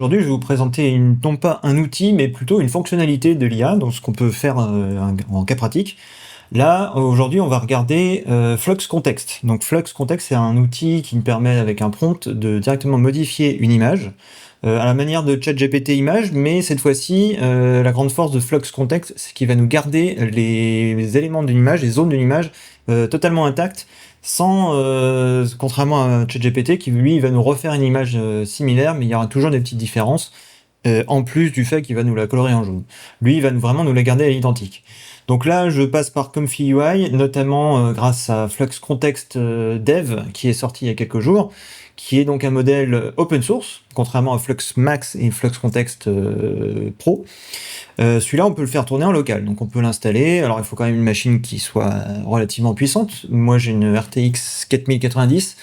Aujourd'hui, je vais vous présenter non pas un outil, mais plutôt une fonctionnalité de l'IA, donc ce qu'on peut faire en cas pratique. Là, aujourd'hui, on va regarder Flux Context. Donc Flux Context, c'est un outil qui me permet, avec un prompt, de directement modifier une image, à la manière de ChatGPT Image, mais cette fois-ci, la grande force de Flux Context, c'est qu'il va nous garder les éléments d'une image, les zones d'une image, totalement intactes, sans, contrairement à ChatGPT qui lui va nous refaire une image similaire, mais il y aura toujours des petites différences, en plus du fait qu'il va nous la colorer en jaune. Lui, il va vraiment nous la garder à l'identique. Donc là, je passe par Comfy UI, notamment grâce à Flux Context Dev, qui est sorti il y a quelques jours, qui est donc un modèle open source, contrairement à Flux Max et Flux Context Pro. Celui-là, on peut le faire tourner en local, donc on peut l'installer. Alors, il faut quand même une machine qui soit relativement puissante. Moi, j'ai une RTX 4090,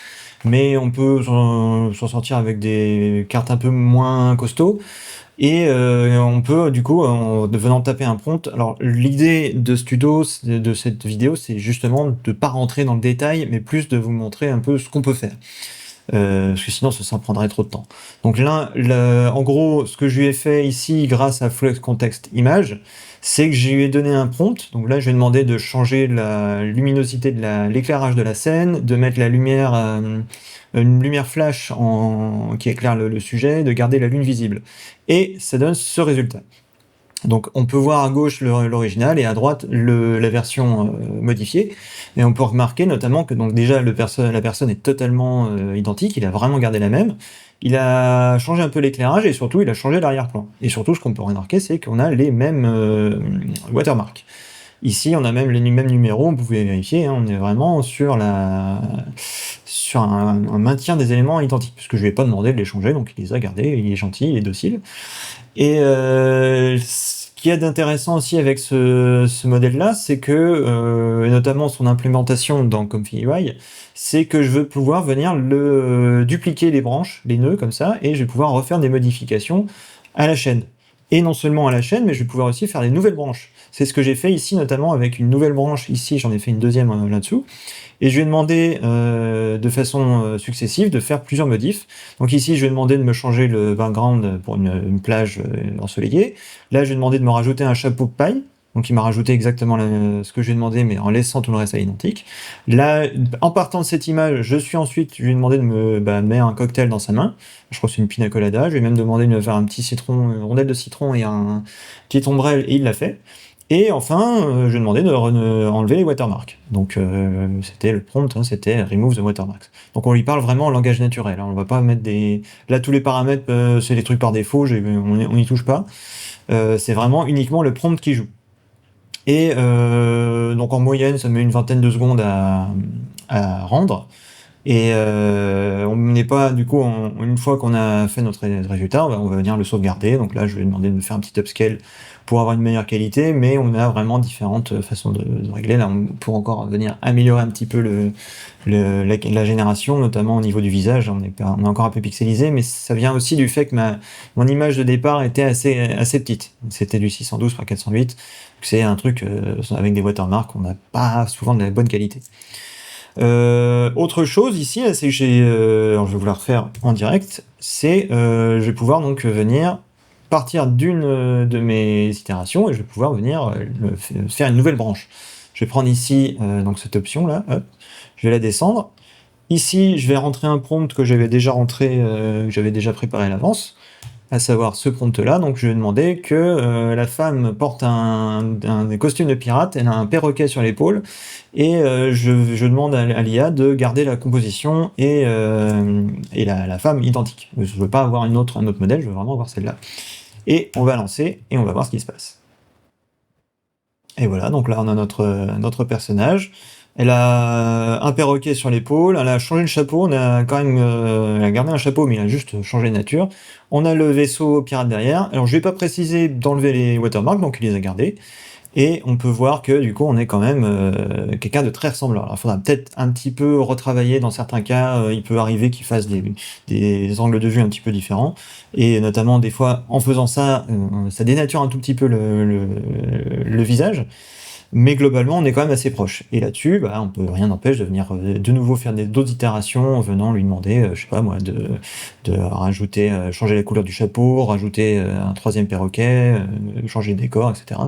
mais on peut s'en sortir avec des cartes un peu moins costauds. Et on peut, du coup, en venant taper un prompt. Alors, l'idée de ce tuto, de cette vidéo, c'est justement de ne pas rentrer dans le détail, mais plus de vous montrer un peu ce qu'on peut faire. Parce que sinon ça prendrait trop de temps. Donc là, en gros, ce que je lui ai fait ici grâce à Flux Context Image, c'est que je lui ai donné un prompt. Donc là, je lui ai demandé de changer la luminosité de l'éclairage de la scène, de mettre la lumière, une lumière flash qui éclaire le sujet, de garder la lune visible. Et ça donne ce résultat. Donc on peut voir à gauche l'original et à droite la version modifiée, et on peut remarquer notamment que donc déjà la personne est totalement identique, il a vraiment gardé la même, il a changé un peu l'éclairage et surtout il a changé l'arrière-plan. Et surtout ce qu'on peut remarquer, c'est qu'on a les mêmes watermarks. Ici on a même les mêmes numéros, vous pouvez vérifier, hein, on est vraiment sur un maintien des éléments identiques, puisque je lui ai pas demandé de les changer, donc il les a gardés, il est gentil, il est docile. Et ce qu'il y a d'intéressant aussi avec ce modèle-là, c'est que, et notamment son implémentation dans Comfy UI, c'est que je veux pouvoir venir dupliquer les branches, les nœuds comme ça, et je vais pouvoir refaire des modifications à la chaîne. Et non seulement à la chaîne, mais je vais pouvoir aussi faire des nouvelles branches. C'est ce que j'ai fait ici, notamment avec une nouvelle branche. Ici, j'en ai fait une deuxième là-dessous. Et je lui ai demandé de façon successive de faire plusieurs modifs. Donc ici, je lui ai demandé de me changer le background pour une plage ensoleillée. Là, je lui ai demandé de me rajouter un chapeau de paille. Donc il m'a rajouté exactement ce que je lui ai demandé, mais en laissant tout le reste à l'identique. Là, en partant de cette image, je lui ai demandé de me mettre un cocktail dans sa main. Je crois que c'est une pina colada. Je lui ai même demandé de me faire un petit citron, une rondelle de citron et un petit ombrelle, et il l'a fait. Et enfin, je lui ai demandé enlever les watermarks. Donc c'était le prompt, hein, c'était remove the watermarks. Donc on lui parle vraiment en langage naturel, hein. On va pas mettre des... Là, tous les paramètres, c'est des trucs par défaut, on n'y touche pas. C'est vraiment uniquement le prompt qui joue. Et donc en moyenne, ça met une vingtaine de secondes à rendre. Et on n'est pas, du coup, une fois qu'on a fait notre résultat, on va venir le sauvegarder. Donc là, je vais demander de me faire un petit upscale pour avoir une meilleure qualité, mais on a vraiment différentes façons de régler. Là, on peut encore venir améliorer un petit peu la génération, notamment au niveau du visage. On est encore un peu pixelisé, mais ça vient aussi du fait que mon image de départ était assez petite. C'était du 612 par 408. C'est un truc avec des watermarks, on n'a pas souvent de la bonne qualité. Autre chose ici, c'est que alors je vais vous la refaire en direct, je vais pouvoir donc venir partir d'une de mes itérations et je vais pouvoir venir faire une nouvelle branche. Je vais prendre ici donc cette option là, hop, je vais la descendre. Ici, je vais rentrer un prompt que j'avais déjà préparé à l'avance, à savoir ce prompt-là. Donc je vais demander que la femme porte un costume de pirate, elle a un perroquet sur l'épaule, et je demande à l'IA de garder la composition et la femme identique. Je ne veux pas avoir un autre modèle, je veux vraiment avoir celle-là. Et on va lancer, et on va voir ce qui se passe. Et voilà, donc là on a notre personnage. Elle a un perroquet sur l'épaule, elle a changé le chapeau, elle a gardé un chapeau, mais il a juste changé de nature. On a le vaisseau pirate derrière. Alors je vais pas préciser d'enlever les watermarks, donc il les a gardés. Et on peut voir que du coup on est quand même quelqu'un de très ressemblant. Alors il faudra peut-être un petit peu retravailler dans certains cas, il peut arriver qu'il fasse des angles de vue un petit peu différents, et notamment des fois en faisant ça, ça dénature un tout petit peu le visage. mais globalement, on est quand même assez proche. Et là-dessus, bah, on peut rien n'empêche de venir de nouveau faire d'autres itérations en venant lui demander, je sais pas moi, de rajouter, changer la couleur du chapeau, rajouter un troisième perroquet, changer le décor, etc.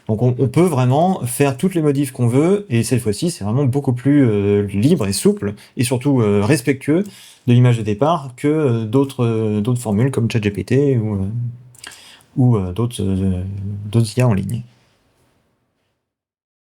Donc on peut vraiment faire toutes les modifs qu'on veut, et cette fois-ci, c'est vraiment beaucoup plus libre et souple, et surtout respectueux de l'image de départ que d'autres formules comme ChatGPT ou d'autres IA en ligne.